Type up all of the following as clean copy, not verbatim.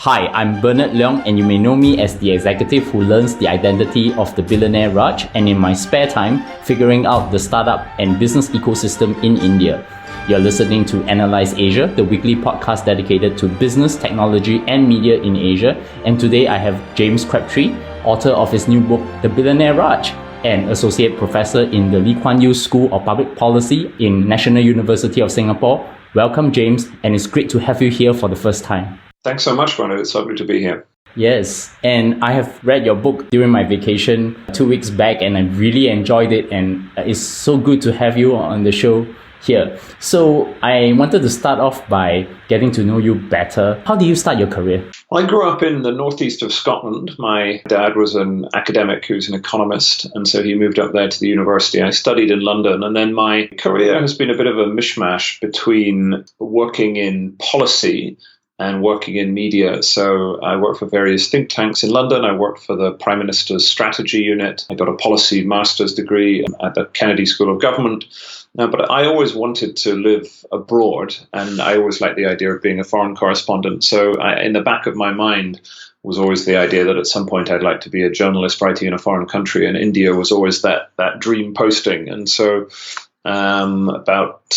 Hi, I'm Bernard Leong, and you may know me as the executive who learns the identity of the Billionaire Raj, and in my spare time, figuring out the startup and business ecosystem in India. You're listening to Analyse Asia, the weekly podcast dedicated to business, technology, and media in Asia. And today I have James Crabtree, author of his new book, The Billionaire Raj, and associate professor in the Lee Kuan Yew School of Public Policy in National University of Singapore. Welcome, James, and it's great to have you here for the first time. Thanks so much, Bernard. It's lovely to be here. Yes, and I have read your book during my vacation 2 weeks back, and I really enjoyed it, and it's so good to have you on the show here. So I wanted to start off by getting to know you better. How did you start your career? Well, I grew up in the northeast of Scotland. My dad was an academic who's an economist, and so he moved up there to the university. I studied in London, and then my career has been a bit of a mishmash between working in policy and working in media. So I worked for various think tanks in London. I worked for the Prime Minister's Strategy Unit. I got a policy master's degree at the Kennedy School of Government. But I always wanted to live abroad, and I always liked the idea of being a foreign correspondent. So in the back of my mind was always the idea that at some point I'd like to be a journalist writing in a foreign country, and India was always that dream posting. And so about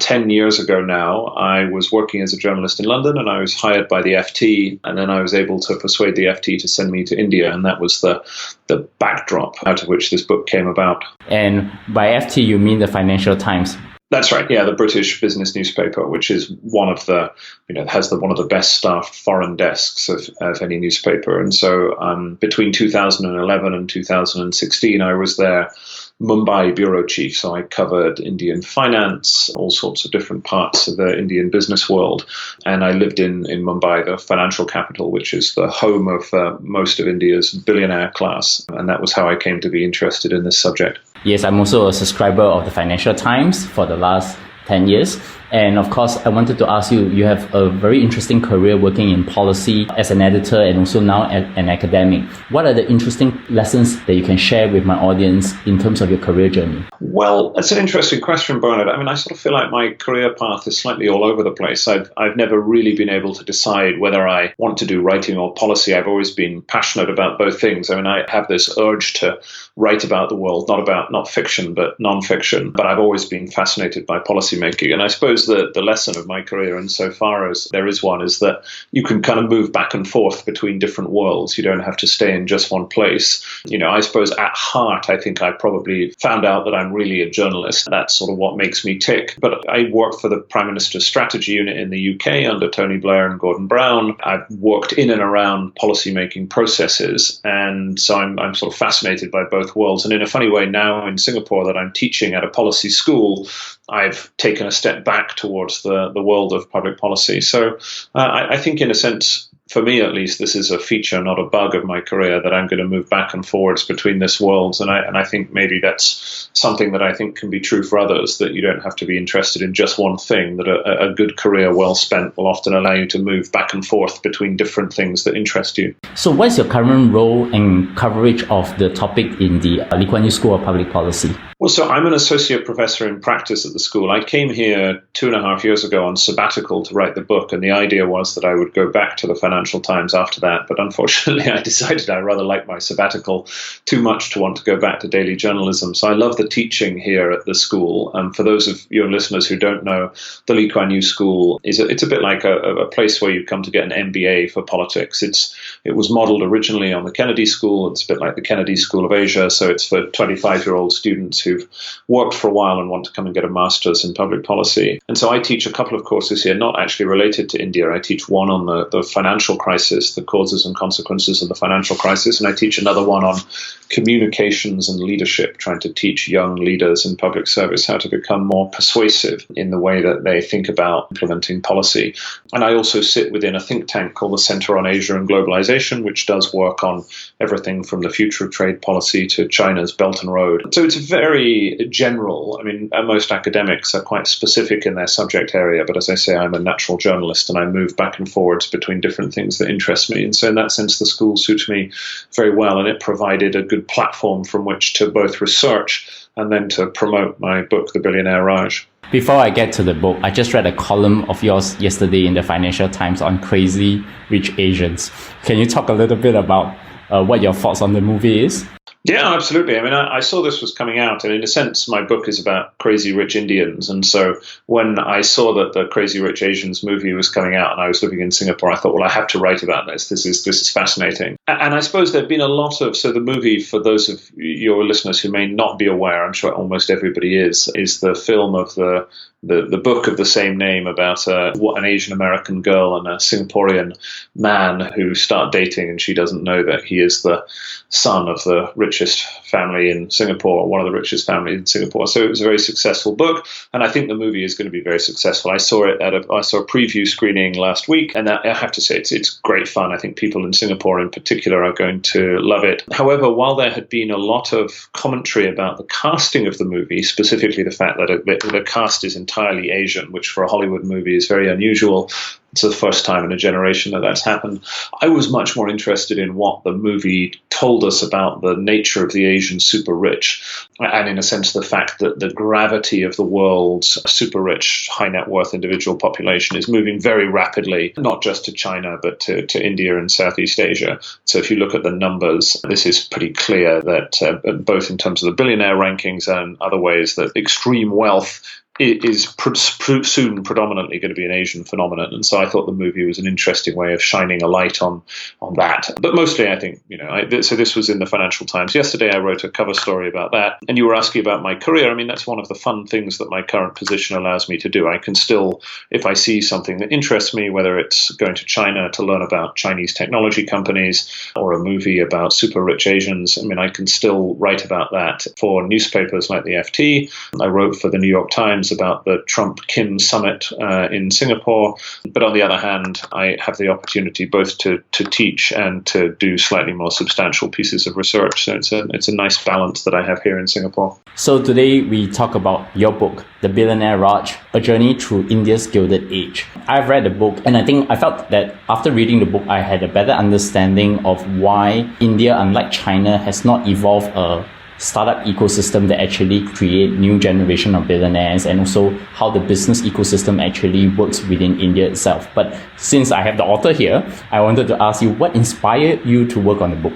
10 years ago now, I was working as a journalist in London, and I was hired by the FT, and then I was able to persuade the FT to send me to India, and that was the backdrop out of which this book came about. And by FT, you mean the Financial Times? That's right. Yeah, the British business newspaper, which is one of the, has one of the best staffed foreign desks of any newspaper. And so between 2011 and 2016, I was their Mumbai bureau chief. So I covered Indian finance, all sorts of different parts of the Indian business world. And I lived in Mumbai, the financial capital, which is the home of most of India's billionaire class. And that was how I came to be interested in this subject. Yes, I'm also a subscriber of the Financial Times for the last 10 years. And of course, I wanted to ask you, you have a very interesting career working in policy as an editor and also now an academic. What are the interesting lessons that you can share with my audience in terms of your career journey? Well, that's an interesting question, Bernard. I sort of feel like my career path is slightly all over the place. I've never really been able to decide whether I want to do writing or policy. I've always been passionate about both things. I have this urge to write about the world, not fiction, but non-fiction. But I've always been fascinated by policymaking. And I suppose the lesson of my career, insofar as there is one, is that you can kind of move back and forth between different worlds. You don't have to stay in just one place. I suppose at heart, I think I probably found out that I'm really a journalist. That's sort of what makes me tick. But I worked for the Prime Minister's Strategy Unit in the UK under Tony Blair and Gordon Brown. I've worked in and around policymaking processes. And so I'm sort of fascinated by both worlds. And in a funny way now in Singapore that I'm teaching at a policy school, I've taken a step back towards the world of public policy. So I think in a sense, for me at least, this is a feature, not a bug of my career, that I'm going to move back and forwards between this worlds. And I think maybe that's something that I think can be true for others, that you don't have to be interested in just one thing, that a good career well spent will often allow you to move back and forth between different things that interest you. So what's your current role and coverage of the topic in the Lee Kuan Yew School of Public Policy? Well, so I'm an associate professor in practice at the school. I came here 2.5 years ago on sabbatical to write the book, and the idea was that I would go back to the Financial Times after that. But unfortunately, I decided I rather like my sabbatical too much to want to go back to daily journalism. So I love the teaching here at the school. For those of your listeners who don't know, the Lee Kuan Yew School it's a bit like a place where you come to get an MBA for politics. It was modeled originally on the Kennedy School. It's a bit like the Kennedy School of Asia. So it's for 25-year-old students who've worked for a while and want to come and get a master's in public policy. And so I teach a couple of courses here, not actually related to India. I teach one on the financial crisis, the causes and consequences of the financial crisis, and I teach another one on communications and leadership, trying to teach young leaders in public service how to become more persuasive in the way that they think about implementing policy. And I also sit within a think tank called the Center on Asia and Globalization, which does work on everything from the future of trade policy to China's Belt and Road. So it's very general. Most academics are quite specific in their subject area, but as I say, I'm a natural journalist and I move back and forwards between different things that interest me. And so in that sense, the school suits me very well, and it provided a good platform from which to both research and then to promote my book, The Billionaire Raj. Before I get to the book, I just read a column of yours yesterday in the Financial Times on Crazy Rich Asians. Can you talk a little bit about what your thoughts on the movie is? Yeah, absolutely. I mean, I saw this was coming out, and in a sense, my book is about crazy rich Indians. And so when I saw that the Crazy Rich Asians movie was coming out and I was living in Singapore, I thought, well, I have to write about this. This is fascinating. And I suppose there've been a lot of, so the movie, for those of your listeners who may not be aware, I'm sure almost everybody is the film of the book of the same name about an Asian American girl and a Singaporean man who start dating, and she doesn't know that he is the son of the richest family in Singapore, one of the richest families in Singapore. So it was a very successful book, and I think the movie is going to be very successful. I saw it I saw a preview screening last week, and I have to say it's great fun. I think people in Singapore in particular are going to love it. However, while there had been a lot of commentary about the casting of the movie, specifically the fact that the cast is entirely Asian, which for a Hollywood movie is very unusual. It's the first time in a generation that that's happened. I was much more interested in what the movie told us about the nature of the Asian super rich, and in a sense the fact that the gravity of the world's super rich, high net worth individual population is moving very rapidly, not just to China, but to India and Southeast Asia. So if you look at the numbers, this is pretty clear that both in terms of the billionaire rankings and other ways, that extreme wealth is soon predominantly going to be an Asian phenomenon. And so I thought the movie was an interesting way of shining a light on that. But mostly, I think, so this was in the Financial Times. Yesterday, I wrote a cover story about that. And you were asking about my career. I mean, that's one of the fun things that my current position allows me to do. I can still, if I see something that interests me, whether it's going to China to learn about Chinese technology companies or a movie about super rich Asians, I mean, I can still write about that for newspapers like the FT. I wrote for the New York Times about the Trump-Kim summit in Singapore. But on the other hand, I have the opportunity both to teach and to do slightly more substantial pieces of research. So it's a nice balance that I have here in Singapore. So today we talk about your book, The Billionaire Raj, A Journey Through India's Gilded Age. I've read the book, and I felt that after reading the book, I had a better understanding of why India, unlike China, has not evolved a startup ecosystem that actually create new generation of billionaires, and also how the business ecosystem actually works within India itself. But since I have the author here, I wanted to ask you, what inspired you to work on the book?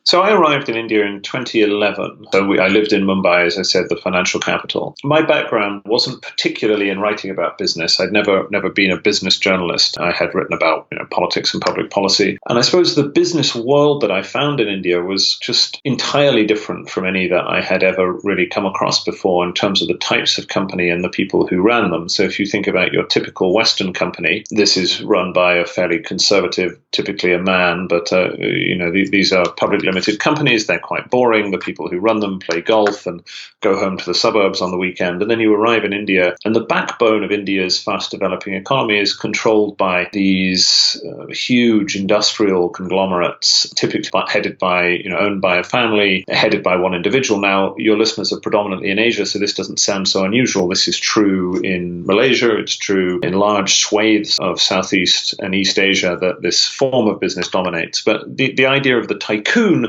So I arrived in India in 2011. So I lived in Mumbai, as I said, the financial capital. My background wasn't particularly in writing about business. I'd never been a business journalist. I had written about politics and public policy. And I suppose the business world that I found in India was just entirely different from any that I had ever really come across before in terms of the types of company and the people who ran them. So if you think about your typical Western company, this is run by a fairly conservative, typically a man, but these are public limited companies. They're quite boring. The people who run them play golf and go home to the suburbs on the weekend. And then you arrive in India, and the backbone of India's fast developing economy is controlled by these huge industrial conglomerates, typically headed by, owned by a family, headed by one individual. Now, your listeners are predominantly in Asia, so this doesn't sound so unusual. This is true in Malaysia. It's true in large swathes of Southeast and East Asia that this form of business dominates. But the idea of the tycoon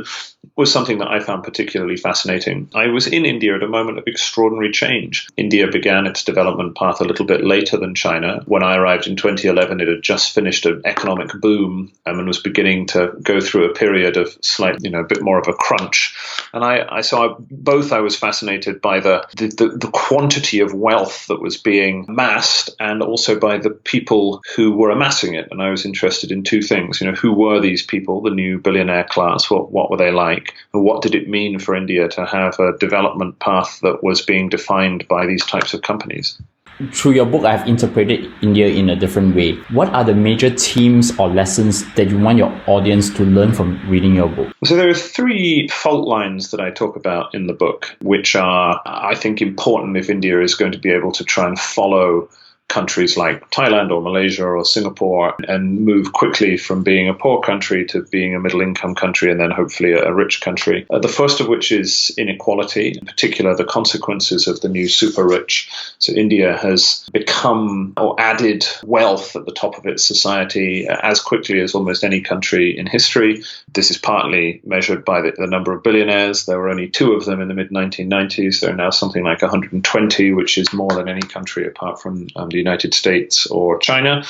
was something that I found particularly fascinating. I was in India at a moment of extraordinary change. India began its development path a little bit later than China. When I arrived in 2011, it had just finished an economic boom and was beginning to go through a period of a bit more of a crunch. And I was fascinated by the quantity of wealth that was being amassed, and also by the people who were amassing it. And I was interested in two things. Who were these people, the new billionaire class? What were they like? And what did it mean for India to have a development path that was being defined by these types of companies? Through your book, I've interpreted India in a different way. What are the major themes or lessons that you want your audience to learn from reading your book? So there are three fault lines that I talk about in the book, which are, I think, important if India is going to be able to try and follow countries like Thailand or Malaysia or Singapore and move quickly from being a poor country to being a middle-income country and then hopefully a rich country. The first of which is inequality, in particular the consequences of the new super-rich. So India has become or added wealth at the top of its society as quickly as almost any country in history. This is partly measured by the number of billionaires. There were only 2 of them in the mid-1990s. There are now something like 120, which is more than any country apart from the United States or China.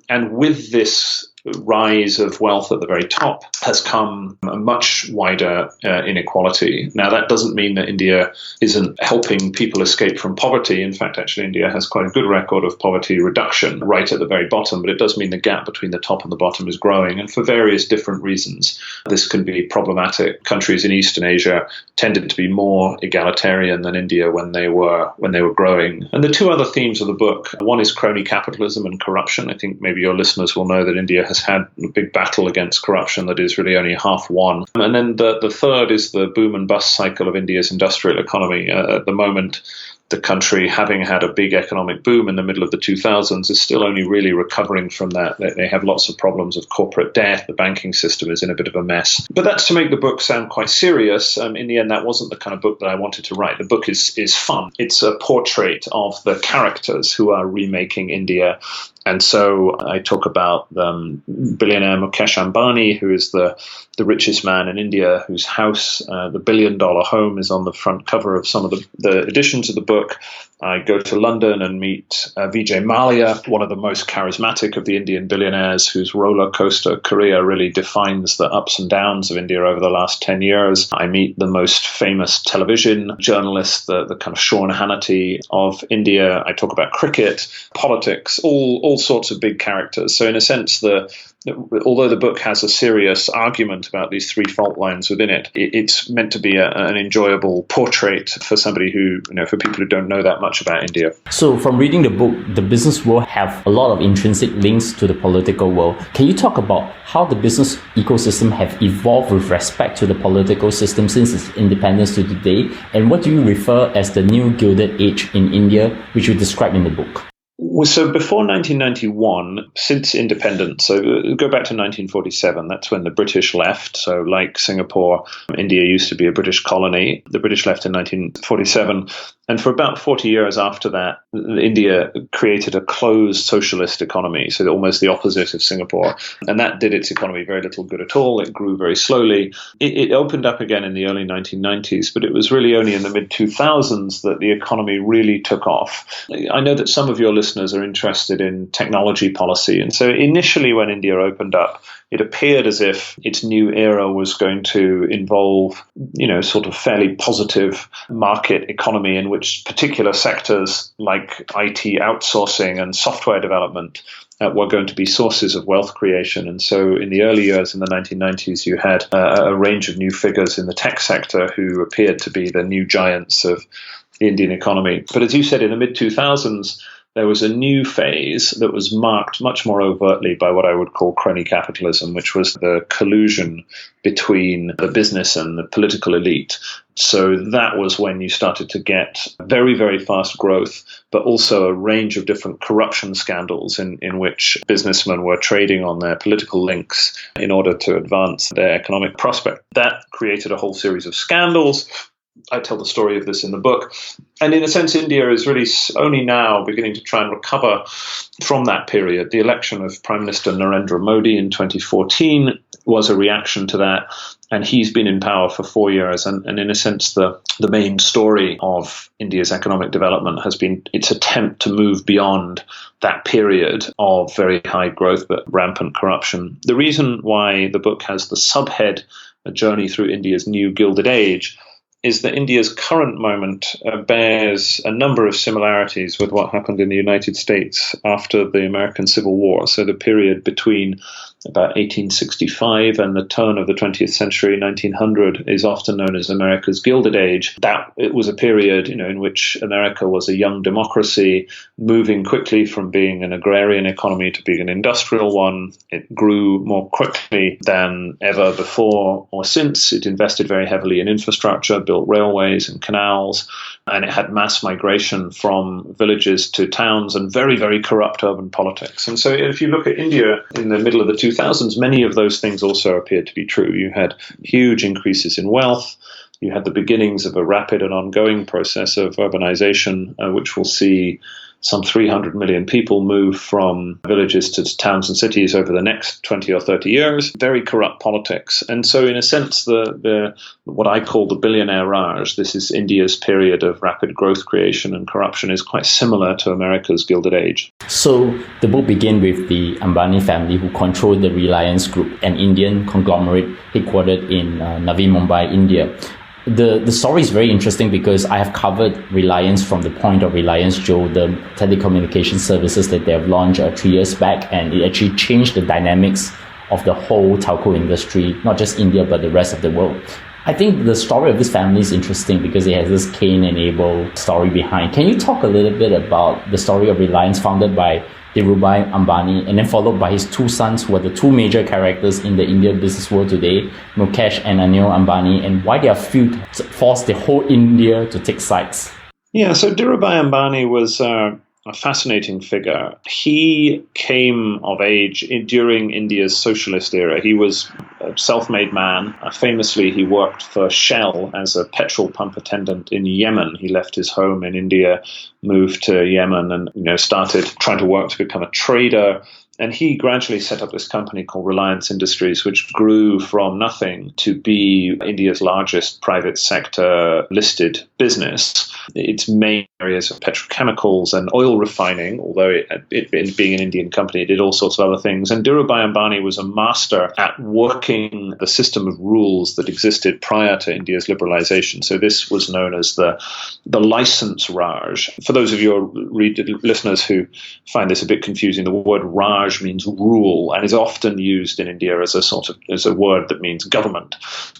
And with this rise of wealth at the very top has come a much wider inequality. Now, that doesn't mean that India isn't helping people escape from poverty. In fact, actually, India has quite a good record of poverty reduction right at the very bottom, but it does mean the gap between the top and the bottom is growing, and for various different reasons. This can be problematic. Countries in Eastern Asia tended to be more egalitarian than India when they were growing. And the 2 other themes of the book, one is crony capitalism and corruption. I think maybe your listeners will know that India has had a big battle against corruption that is really only half won. And then the third is the boom and bust cycle of India's industrial economy. At the moment, the country, having had a big economic boom in the middle of the 2000s, is still only really recovering from that. They have lots of problems of corporate debt. The banking system is in a bit of a mess. But that's to make the book sound quite serious. In the end, that wasn't the kind of book that I wanted to write. The book is fun. It's a portrait of the characters who are remaking India. And so I talk about billionaire Mukesh Ambani, who is the richest man in India, whose house, the $1 billion home, is on the front cover of some of the editions of the book. I go to London and meet Vijay Mallya, one of the most charismatic of the Indian billionaires, whose roller coaster career really defines the ups and downs of India over the last 10 years. I meet the most famous television journalist, the kind of Sean Hannity of India. I talk about cricket, politics, all sorts of big characters. So in a sense, although the book has a serious argument about these 3 fault lines within it, it's meant to be an enjoyable portrait for somebody who, for people who don't know that much about India. So from reading the book, the business world have a lot of intrinsic links to the political world. Can you talk about how the business ecosystem have evolved with respect to the political system since its independence to today? And what do you refer as the new Gilded Age in India, which you describe in the book? So before 1991, since independence, so go back to 1947, that's when the British left. So like Singapore, India used to be a British colony. The British left in 1947. And for about 40 years after that, India created a closed socialist economy, so almost the opposite of Singapore. And that did its economy very little good at all. It grew very slowly. It opened up again in the early 1990s, but it was really only in the mid-2000s that the economy really took off. I know that some of your listeners are interested in technology policy. And so initially when India opened up, it appeared as if its new era was going to involve, sort of fairly positive market economy in which particular sectors like IT outsourcing and software development were going to be sources of wealth creation. And so in the early years in the 1990s, you had a range of new figures in the tech sector who appeared to be the new giants of the Indian economy. But as you said, in the mid-2000s, there was a new phase that was marked much more overtly by what I would call crony capitalism, which was the collusion between the business and the political elite. So that was when you started to get very, very fast growth, but also a range of different corruption scandals in which businessmen were trading on their political links in order to advance their economic prospect. That created a whole series of scandals. I tell the story of this in the book. And in a sense, India is really only now beginning to try and recover from that period. The election of Prime Minister Narendra Modi in 2014 was a reaction to that. And he's been in power for 4 years. And in a sense, the main story of India's economic development has been its attempt to move beyond that period of very high growth but rampant corruption. The reason why the book has the subhead, A Journey Through India's New Gilded Age, is that India's current moment bears a number of similarities with what happened in the United States after the American Civil War. So the period between about 1865, and the turn of the 20th century, 1900, is often known as America's Gilded Age. That it was a period, in which America was a young democracy, moving quickly from being an agrarian economy to being an industrial one. It grew more quickly than ever before or since. It invested very heavily in infrastructure, built railways and canals, and it had mass migration from villages to towns and very, very corrupt urban politics. And so if you look at India in the middle of the 2000s, many of those things also appeared to be true. You had huge increases in wealth. You had the beginnings of a rapid and ongoing process of urbanization, which will see some 300 million people move from villages to towns and cities over the next 20 or 30 years. Very corrupt politics. And so in a sense, the what I call the Billionaire Raj, this is India's period of rapid growth creation and corruption, is quite similar to America's Gilded Age. So the book began with the Ambani family, who controlled the Reliance Group, an Indian conglomerate headquartered in Navi Mumbai, India. The story is very interesting because I have covered Reliance from the point of Reliance Jio, the telecommunication services that they have launched 3 years back, and it actually changed the dynamics of the whole telco industry, not just India, but the rest of the world. I think the story of this family is interesting because it has this Cain and Abel story behind. Can you talk a little bit about the story of Reliance, founded by Dhirubhai Ambani, and then followed by his two sons, who are the two major characters in the Indian business world today, Mukesh and Anil Ambani, and why their feud forced the whole India to take sides? Yeah, so Dhirubhai Ambani was a fascinating figure. He came of age during India's socialist era. He was a self-made man. Famously, he worked for Shell as a petrol pump attendant in Yemen. He left his home in India, moved to Yemen, and started trying to work to become a trader. And he gradually set up this company called Reliance Industries, which grew from nothing to be India's largest private sector listed business. Its main areas of petrochemicals and oil refining, although it being an Indian company, it did all sorts of other things. And Dhirubhai Ambani was a master at working the system of rules that existed prior to India's liberalization. So this was known as the license Raj. For those of your listeners who find this a bit confusing, the word Raj means rule and is often used in India as a word that means government.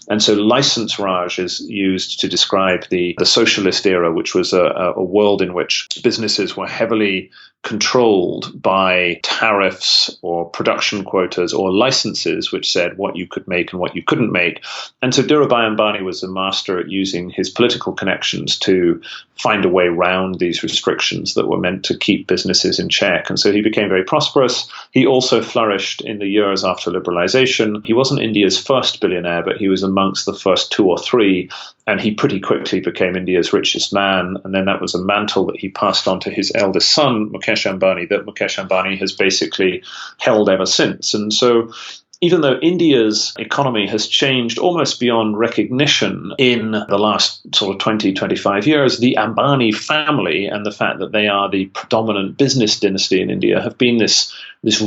And so license Raj is used to describe the socialist era, which was a world in which businesses were heavily controlled by tariffs or production quotas or licenses, which said what you could make and what you couldn't make. And so Dhirubhai Ambani was a master at using his political connections to find a way around these restrictions that were meant to keep businesses in check. And so he became very prosperous. He also flourished in the years after liberalization. He wasn't India's first billionaire, but he was amongst the first two or three. And he pretty quickly became India's richest man. And then that was a mantle that he passed on to his eldest son, Mukesh Ambani, that Mukesh Ambani has basically held ever since. And so even though India's economy has changed almost beyond recognition in the last sort of 20, 25 years, the Ambani family and the fact that they are the predominant business dynasty in India have been this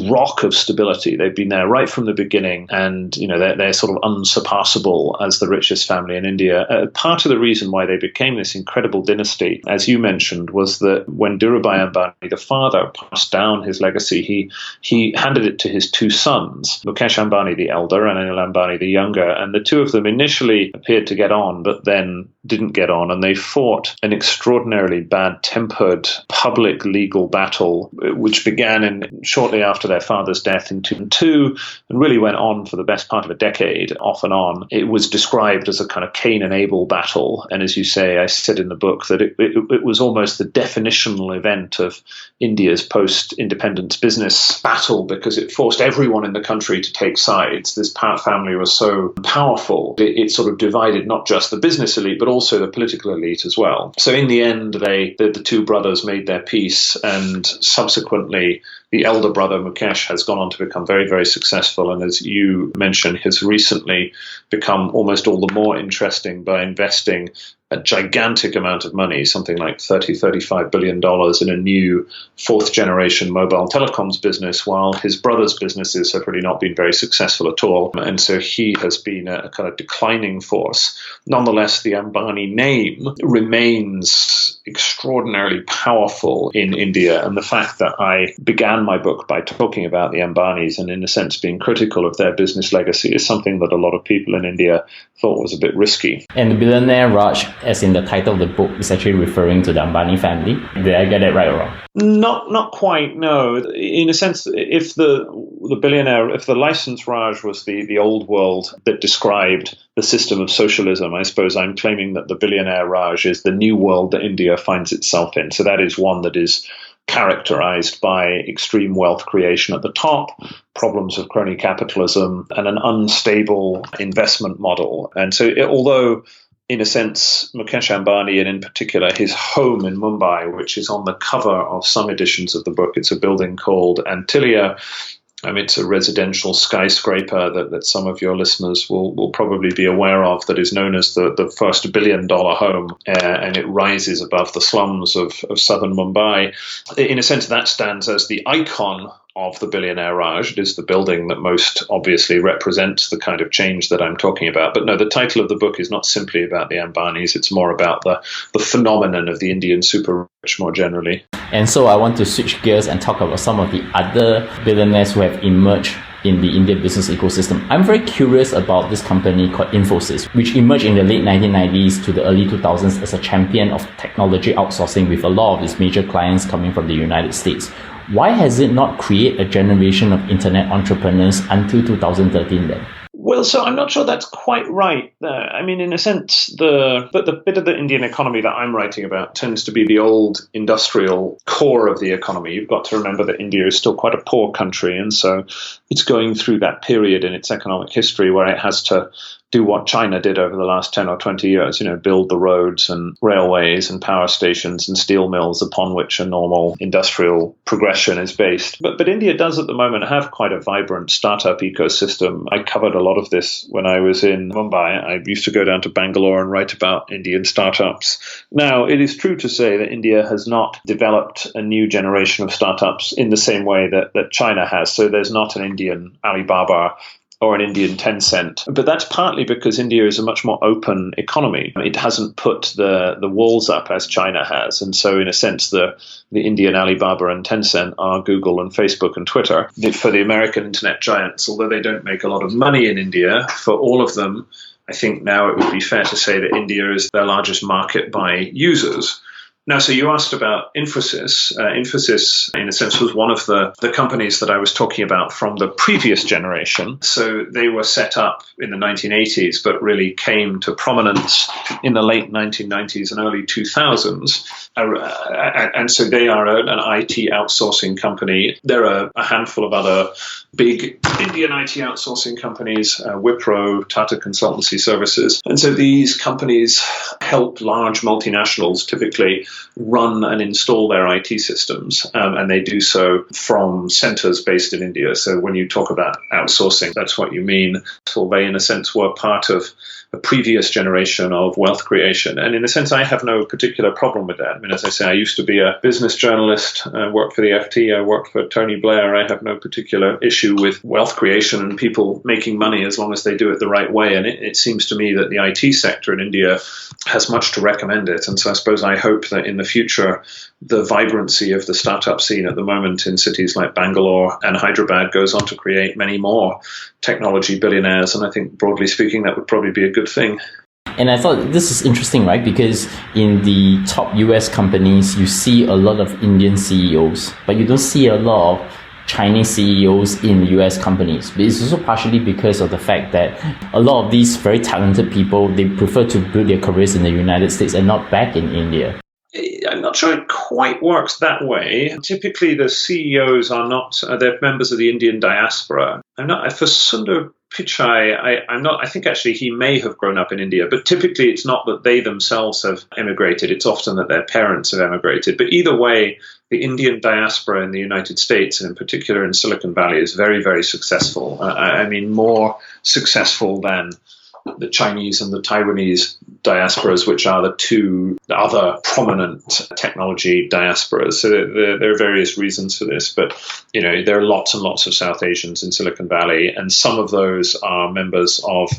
rock of stability. They've been there right from the beginning, and they're sort of unsurpassable as the richest family in India. Part of the reason why they became this incredible dynasty, as you mentioned, was that when Dhirubhai Ambani, the father, passed down his legacy, he handed it to his two sons, Mukesh Ambani the elder and Anil Ambani the younger, and the two of them initially appeared to get on, but then didn't get on, and they fought an extraordinarily bad-tempered public legal battle, which began shortly after their father's death in 2002 and really went on for the best part of a decade, off and on. It was described as a kind of Cain and Abel battle, and as you say, I said in the book that it was almost the definitional event of India's post-independence business battle, because it forced everyone in the country to take sides. This family was so powerful, it sort of divided not just the business elite, but also the political elite as well. So in the end, the two brothers made their peace, and subsequently the elder brother, Mukesh, has gone on to become very, very successful, and as you mentioned, has recently become almost all the more interesting by investing a gigantic amount of money, something like $35 billion in a new fourth generation mobile telecoms business, while his brother's businesses have really not been very successful at all. And so he has been a kind of declining force. Nonetheless, the Ambani name remains extraordinarily powerful in India. And the fact that I began my book by talking about the Ambanis and in a sense being critical of their business legacy is something that a lot of people in India thought was a bit risky. And the Billionaire Raj, as in the title of the book, is actually referring to the Ambani family. Did I get it right or wrong? Not quite, no. In a sense, if the License Raj was the old world that described the system of socialism, I suppose I'm claiming that the Billionaire Raj is the new world that India finds itself in. So that is one that is characterized by extreme wealth creation at the top, problems of crony capitalism, and an unstable investment model. And so although in a sense, Mukesh Ambani, and in particular his home in Mumbai, which is on the cover of some editions of the book, it's a building called Antilia. It's a residential skyscraper that some of your listeners will probably be aware of, that is known as the first $1 billion home, and it rises above the slums of southern Mumbai. In a sense, that stands as the icon of the Billionaire Raj. It is the building that most obviously represents the kind of change that I'm talking about. But no, the title of the book is not simply about the Ambanis. It's more about the phenomenon of the Indian super rich more generally. And so I want to switch gears and talk about some of the other billionaires who have emerged in the Indian business ecosystem. I'm very curious about this company called Infosys, which emerged in the late 1990s to the early 2000s as a champion of technology outsourcing, with a lot of its major clients coming from the United States. Why has it not created a generation of internet entrepreneurs until 2013 then? Well, so I'm not sure that's quite right. In a sense, the bit of the Indian economy that I'm writing about tends to be the old industrial core of the economy. You've got to remember that India is still quite a poor country, and so it's going through that period in its economic history where it has to do what China did over the last 10 or 20 years, build the roads and railways and power stations and steel mills upon which a normal industrial progression is based. But India does at the moment have quite a vibrant startup ecosystem. I covered a lot of this when I was in Mumbai. I used to go down to Bangalore and write about Indian startups. Now, it is true to say that India has not developed a new generation of startups in the same way that China has. So there's not an Indian Alibaba or an Indian Tencent. But that's partly because India is a much more open economy. It hasn't put the walls up as China has. And so in a sense, the Indian Alibaba and Tencent are Google and Facebook and Twitter. For the American internet giants, although they don't make a lot of money in India, for all of them, I think now it would be fair to say that India is their largest market by users. Now, so you asked about Infosys. Infosys, in a sense, was one of the companies that I was talking about from the previous generation. So they were set up in the 1980s, but really came to prominence in the late 1990s and early 2000s. And so they are an IT outsourcing company. There are a handful of other big Indian IT outsourcing companies, Wipro, Tata Consultancy Services. And so these companies help large multinationals typically run and install their IT systems, and they do so from centers based in India. So when you talk about outsourcing, that's what you mean. So they, in a sense, were part of a previous generation of wealth creation. And in a sense, I have no particular problem with that. As I say, I used to be a business journalist, worked for the FT, I worked for Tony Blair. I have no particular issue with wealth creation and people making money as long as they do it the right way. And it seems to me that the IT sector in India has much to recommend it. And so I suppose I hope that in the future, the vibrancy of the startup scene at the moment in cities like Bangalore and Hyderabad goes on to create many more technology billionaires. And I think, broadly speaking, that would probably be a good thing. And I thought this is interesting, right? Because in the top US companies, you see a lot of Indian CEOs, but you don't see a lot of Chinese CEOs in US companies. But it's also partially because of the fact that a lot of these very talented people, they prefer to build their careers in the United States and not back in India. I'm not sure it quite works that way. Typically, the CEOs are not, they're members of the Indian diaspora. For Sundar Pichai, I think actually he may have grown up in India, but typically it's not that they themselves have emigrated. It's often that their parents have emigrated. But either way, the Indian diaspora in the United States, and in particular in Silicon Valley, is very, very successful. More successful than the Chinese and the Taiwanese diasporas, which are the two other prominent technology diasporas. So there are various reasons for this, but there are lots and lots of South Asians in Silicon Valley, and some of those are members of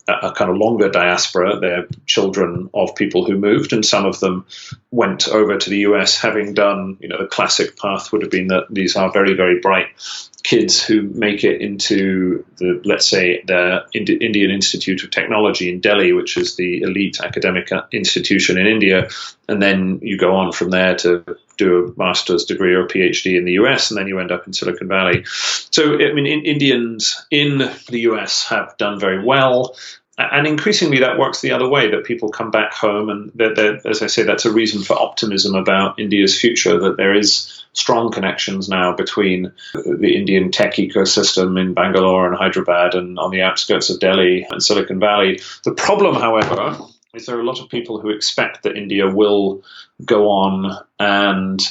a kind of longer diaspora. They're children of people who moved, and some of them went over to the US having done, the classic path would have been that these are very, very bright kids who make it into let's say, the Indian Institute of Technology in Delhi, which is the elite academic institution in India. And then you go on from there to do a master's degree or a PhD in the US, and then you end up in Silicon Valley. So, Indians in the US have done very well. And increasingly that works the other way, that people come back home, and as I say, that's a reason for optimism about India's future, that there is strong connections now between the Indian tech ecosystem in Bangalore and Hyderabad and on the outskirts of Delhi and Silicon Valley. The problem, however, is there are a lot of people who expect that India will go on and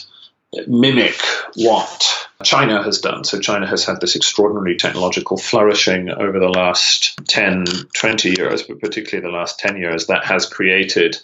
mimic what China has done. So China has had this extraordinary technological flourishing over the last 10, 20 years, but particularly the last 10 years, that has created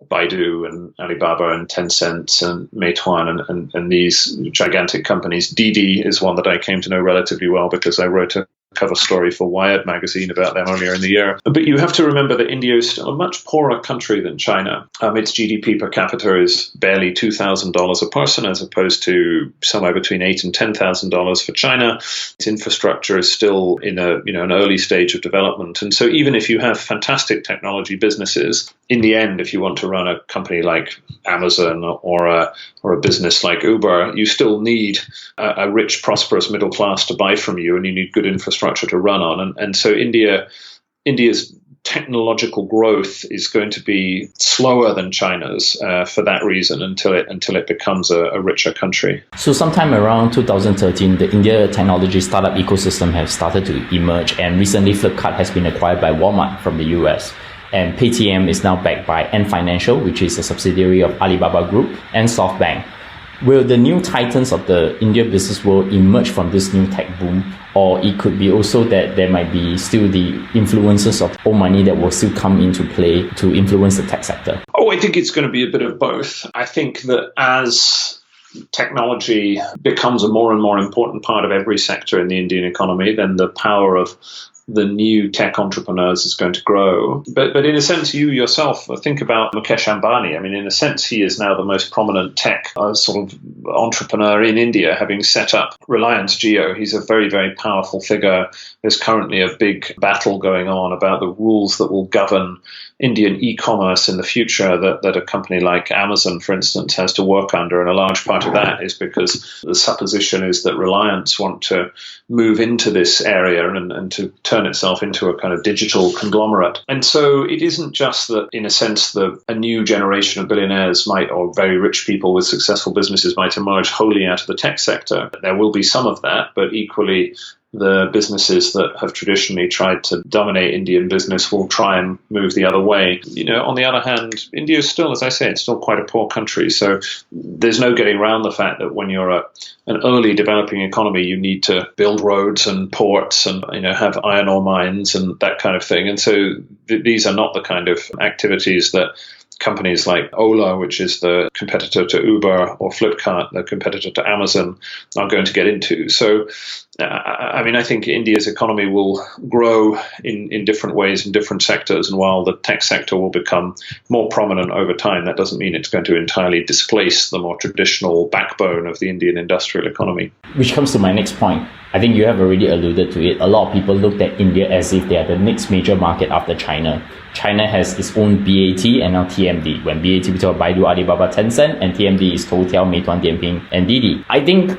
Baidu and Alibaba and Tencent and Meituan and these gigantic companies. Didi is one that I came to know relatively well because I wrote a cover story for Wired magazine about them earlier in the year. But you have to remember that India is still a much poorer country than China. Its GDP per capita is barely $2,000 a person, as opposed to somewhere between $8,000 and $10,000 for China. Its infrastructure is still in an early stage of development. And so even if you have fantastic technology businesses, in the end, if you want to run a company like Amazon or a business like Uber, you still need a rich, prosperous middle class to buy from you, and you need good infrastructure to run on. And so India's technological growth is going to be slower than China's for that reason until it becomes a richer country. So sometime around 2013, the India technology startup ecosystem has started to emerge, and recently Flipkart has been acquired by Walmart from the US. And Paytm is now backed by Ant Financial, which is a subsidiary of Alibaba Group, and SoftBank. Will the new titans of the India business world emerge from this new tech boom? Or it could be also that there might be still the influences of old money that will still come into play to influence the tech sector? I think it's going to be a bit of both. I think that as technology becomes a more and more important part of every sector in the Indian economy, then the power of the new tech entrepreneurs is going to grow. But in a sense, you yourself think about Mukesh Ambani. I mean, in a sense, he is now the most prominent tech sort of entrepreneur in India, having set up Reliance Jio. He's a very, very powerful figure. There's currently a big battle going on about the rules that will govern Indian e-commerce in the future that a company like Amazon, for instance, has to work under. And a large part of that is because the supposition is that Reliance want to move into this area and to turn itself into a kind of digital conglomerate. And so it isn't just that, in a sense, a new generation of billionaires or very rich people with successful businesses might emerge wholly out of the tech sector. There will be some of that, but equally, the businesses that have traditionally tried to dominate Indian business will try and move the other way. On the other hand, India is still, as I say, it's still quite a poor country. So there's no getting around the fact that when you're an early developing economy, you need to build roads and ports and have iron ore mines and that kind of thing. And so these are not the kind of activities that companies like Ola, which is the competitor to Uber, or Flipkart, the competitor to Amazon, are going to get into. So, I think India's economy will grow in different ways in different sectors. And while the tech sector will become more prominent over time, that doesn't mean it's going to entirely displace the more traditional backbone of the Indian industrial economy. Which comes to my next point. I think you have already alluded to it. A lot of people looked at India as if they are the next major market after China. China has its own BAT and now TMD. When BAT, we talk about Baidu, Alibaba, Tencent, and TMD is Toutiao, Meituan, Dianping, and Didi. I think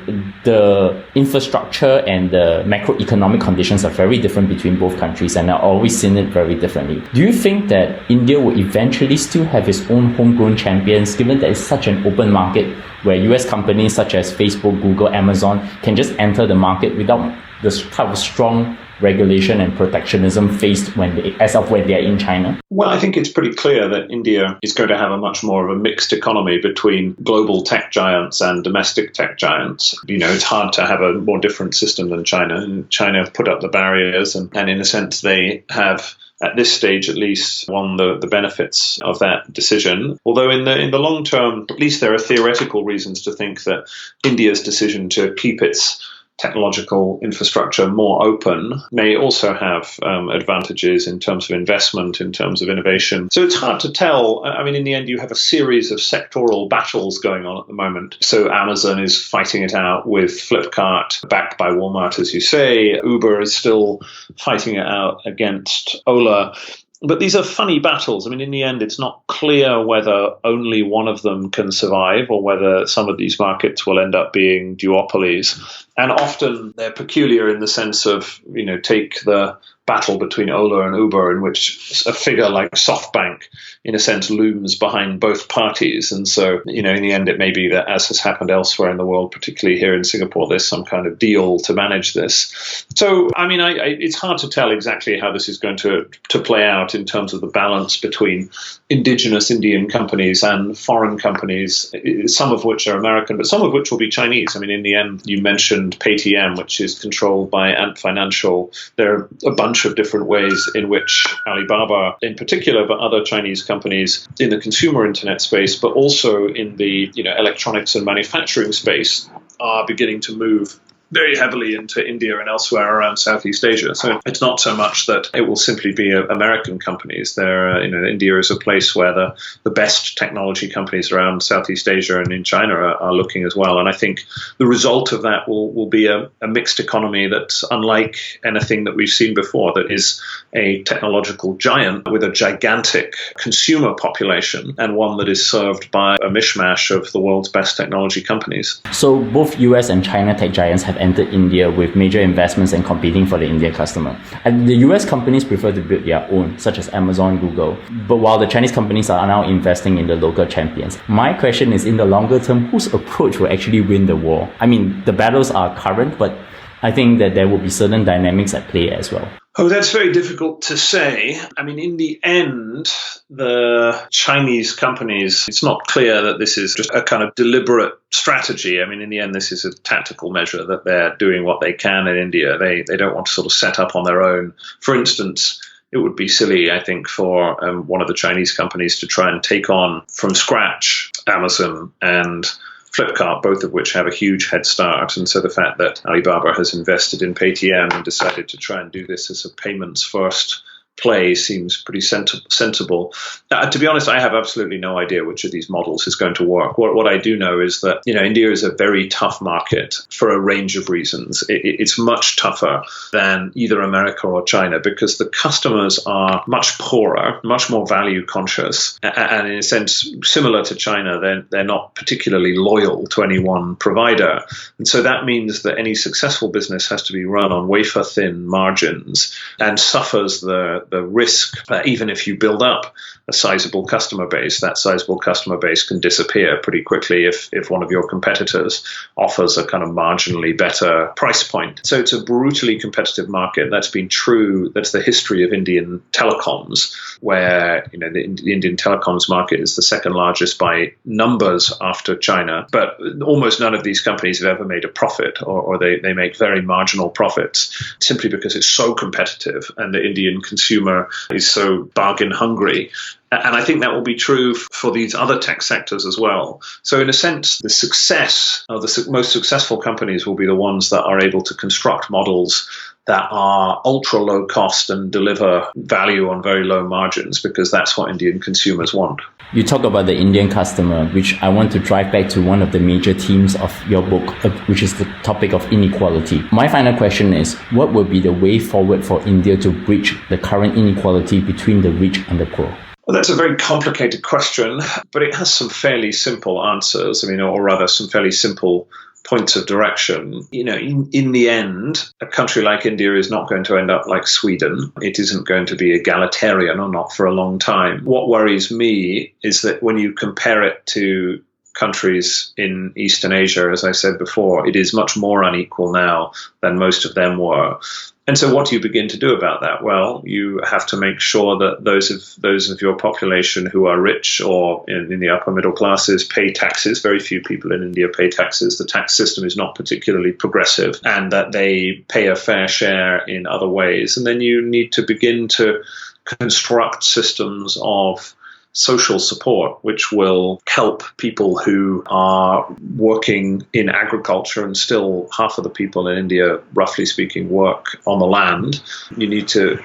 the infrastructure and the macroeconomic conditions are very different between both countries, and I've always seen it very differently. Do you think that India will eventually still have its own homegrown champions, given that it's such an open market where US companies such as Facebook, Google, Amazon can just enter the market without the type of strong regulation and protectionism faced as of when they are in China? Well, I think it's pretty clear that India is going to have a much more of a mixed economy between global tech giants and domestic tech giants. It's hard to have a more different system than China. And China put up the barriers and in a sense they have at this stage at least, won the benefits of that decision. Although in the long term, at least there are theoretical reasons to think that India's decision to keep its technological infrastructure more open may also have advantages in terms of investment, in terms of innovation. So it's hard to tell. I mean, in the end, you have a series of sectoral battles going on at the moment. So Amazon is fighting it out with Flipkart, backed by Walmart, as you say. Uber is still fighting it out against Ola. But these are funny battles. I mean, in the end, it's not clear whether only one of them can survive or whether some of these markets will end up being duopolies. And often they're peculiar in the sense of, take the battle between Ola and Uber, in which a figure like SoftBank, in a sense, looms behind both parties. And so, in the end, it may be that, as has happened elsewhere in the world, particularly here in Singapore, there's some kind of deal to manage this. So, I mean, it's hard to tell exactly how this is going to play out in terms of the balance between indigenous Indian companies and foreign companies, some of which are American, but some of which will be Chinese. I mean, in the end, you mentioned Paytm, which is controlled by Ant Financial. There are a bunch of different ways in which Alibaba in particular, but other Chinese companies in the consumer internet space, but also in the electronics and manufacturing space, are beginning to move very heavily into India and elsewhere around Southeast Asia. So it's not so much that it will simply be American companies. India is a place where the best technology companies around Southeast Asia and in China are looking as well. And I think the result of that will be a mixed economy that's unlike anything that we've seen before, that is a technological giant with a gigantic consumer population and one that is served by a mishmash of the world's best technology companies. So both US and China tech giants have entered India with major investments and competing for the India customer. And the US companies prefer to build their own, such as Amazon, Google. But while the Chinese companies are now investing in the local champions, my question is, in the longer term, whose approach will actually win the war? I mean, the battles are current, but I think that there will be certain dynamics at play as well. Oh, that's very difficult to say. I mean, in the end, the Chinese companies, it's not clear that this is just a kind of deliberate strategy. I mean, in the end, this is a tactical measure that they're doing what they can in India. They don't want to sort of set up on their own. For instance, it would be silly, I think, for one of the Chinese companies to try and take on from scratch Amazon and Flipkart, both of which have a huge head start. And so the fact that Alibaba has invested in Paytm and decided to try and do this as a payments first play seems pretty sensible. To be honest, I have absolutely no idea which of these models is going to work. What I do know is that India is a very tough market for a range of reasons. It's much tougher than either America or China because the customers are much poorer, much more value conscious, and in a sense similar to China, they're not particularly loyal to any one provider. And so that means that any successful business has to be run on wafer thin margins and suffers the risk that even if you build up a sizable customer base, that sizable customer base can disappear pretty quickly if one of your competitors offers a kind of marginally better price point. So it's a brutally competitive market. That's been true. That's the history of Indian telecoms, where the Indian telecoms market is the second largest by numbers after China. But almost none of these companies have ever made a profit, or they make very marginal profits simply because it's so competitive and the Indian consumer is so bargain hungry. And I think that will be true for these other tech sectors as well. So in a sense, the success of the most successful companies will be the ones that are able to construct models that are ultra low cost and deliver value on very low margins, because that's what Indian consumers want. You talk about the Indian customer, which I want to drive back to one of the major themes of your book, which is the topic of inequality. My final question is, what will be the way forward for India to bridge the current inequality between the rich and the poor? Well, that's a very complicated question, but it has some fairly simple answers. Or rather, some fairly simple points of direction. In the end, a country like India is not going to end up like Sweden. It isn't going to be egalitarian, or not for a long time. What worries me is that when you compare it to countries in Eastern Asia, as I said before, it is much more unequal now than most of them were. And so what do you begin to do about that? Well, you have to make sure that those of your population who are rich or in the upper middle classes pay taxes. Very few people in India pay taxes. The tax system is not particularly progressive, and that they pay a fair share in other ways. And then you need to begin to construct systems of social support which will help people who are working in agriculture, and still half of the people in India, roughly speaking, work on the land. You need to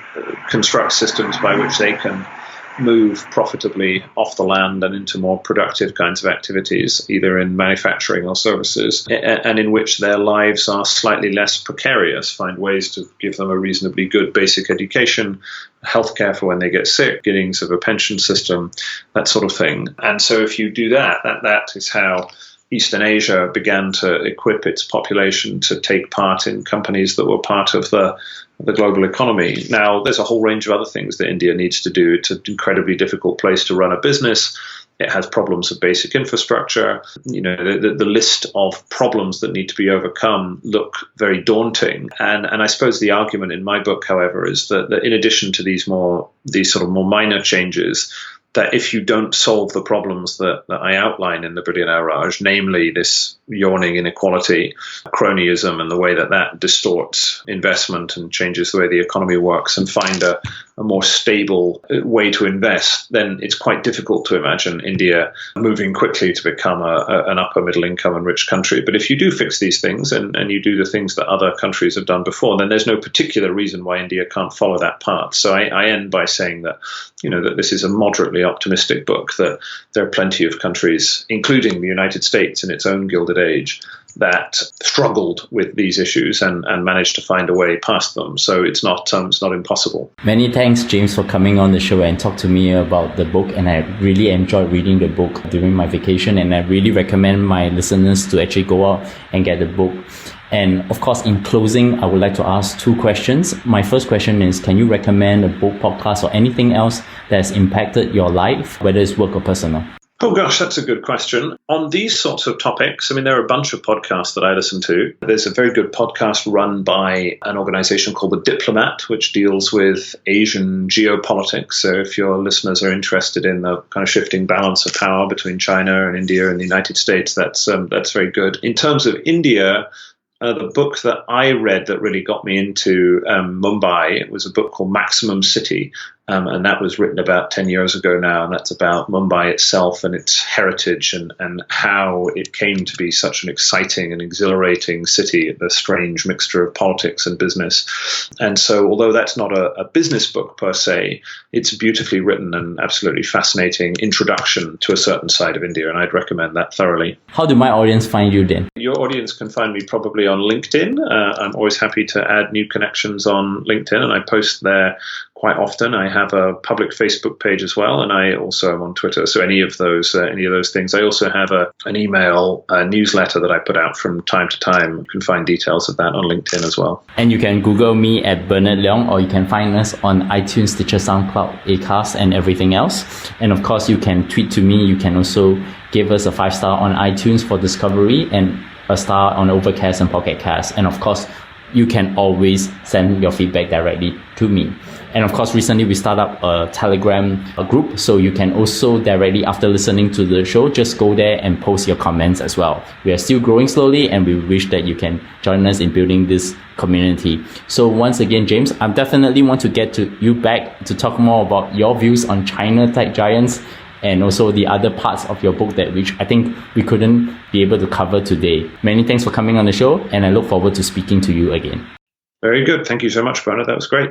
construct systems by which they can move profitably off the land and into more productive kinds of activities, either in manufacturing or services, and in which their lives are slightly less precarious, find ways to give them a reasonably good basic education, healthcare for when they get sick, beginnings of a pension system, that sort of thing. And so if you do that is how Eastern Asia began to equip its population to take part in companies that were part of the global economy. Now, there's a whole range of other things that India needs to do. It's an incredibly difficult place to run a business. It has problems of basic infrastructure. The list of problems that need to be overcome look very daunting. And I suppose the argument in my book, however, is that in addition to these sort of more minor changes, that if you don't solve the problems that I outline in the Billionaire Raj, namely this yawning inequality, cronyism, and the way that distorts investment and changes the way the economy works, and find a more stable way to invest, then it's quite difficult to imagine India moving quickly to become an upper middle income and rich country. But if you do fix these things and you do the things that other countries have done before, then there's no particular reason why India can't follow that path. So I end by saying that, that this is a moderately optimistic book, that there are plenty of countries, including the United States in its own Gilded Age, that struggled with these issues and managed to find a way past them. So it's not impossible. Many thanks, James, for coming on the show and talk to me about the book. And I really enjoyed reading the book during my vacation, and I really recommend my listeners to actually go out and get the book. And of course, in closing, I would like to ask two questions. My first question is, can you recommend a book, podcast, or anything else that has impacted your life, whether it's work or personal? Oh gosh, that's a good question. On these sorts of topics, there are a bunch of podcasts that I listen to. There's a very good podcast run by an organization called The Diplomat, which deals with Asian geopolitics. So if your listeners are interested in the kind of shifting balance of power between China and India and the United States, that's very good. In terms of India, the book that I read that really got me into Mumbai, it was a book called Maximum City, and that was written about 10 years ago now, and that's about Mumbai itself and its heritage and how it came to be such an exciting and exhilarating city, the strange mixture of politics and business. And so although that's not a business book per se, it's a beautifully written and absolutely fascinating introduction to a certain side of India, and I'd recommend that thoroughly. How do my audience find you then? Your audience can find me probably on LinkedIn. I'm always happy to add new connections on LinkedIn, and I post there quite often. I have a public Facebook page as well, and I also am on Twitter. So any of those things. I also have an email newsletter that I put out from time to time. You can find details of that on LinkedIn as well. And you can Google me at Bernard Leong, or you can find us on iTunes, Stitcher, SoundCloud, Acast, and everything else. And of course, you can tweet to me. You can also give us a 5-star on iTunes for Discovery and a star on Overcast and Pocket Cast. And of course, you can always send your feedback directly to me. And of course, recently we started up a Telegram group, so you can also directly, after listening to the show, just go there and post your comments as well. We are still growing slowly, and we wish that you can join us in building this community. So once again, James, I definitely want to get to you back to talk more about your views on China tech giants, and also the other parts of your book that which I think we couldn't be able to cover today. Many thanks for coming on the show, and I look forward to speaking to you again. Very good. Thank you so much, Bernard. That was great.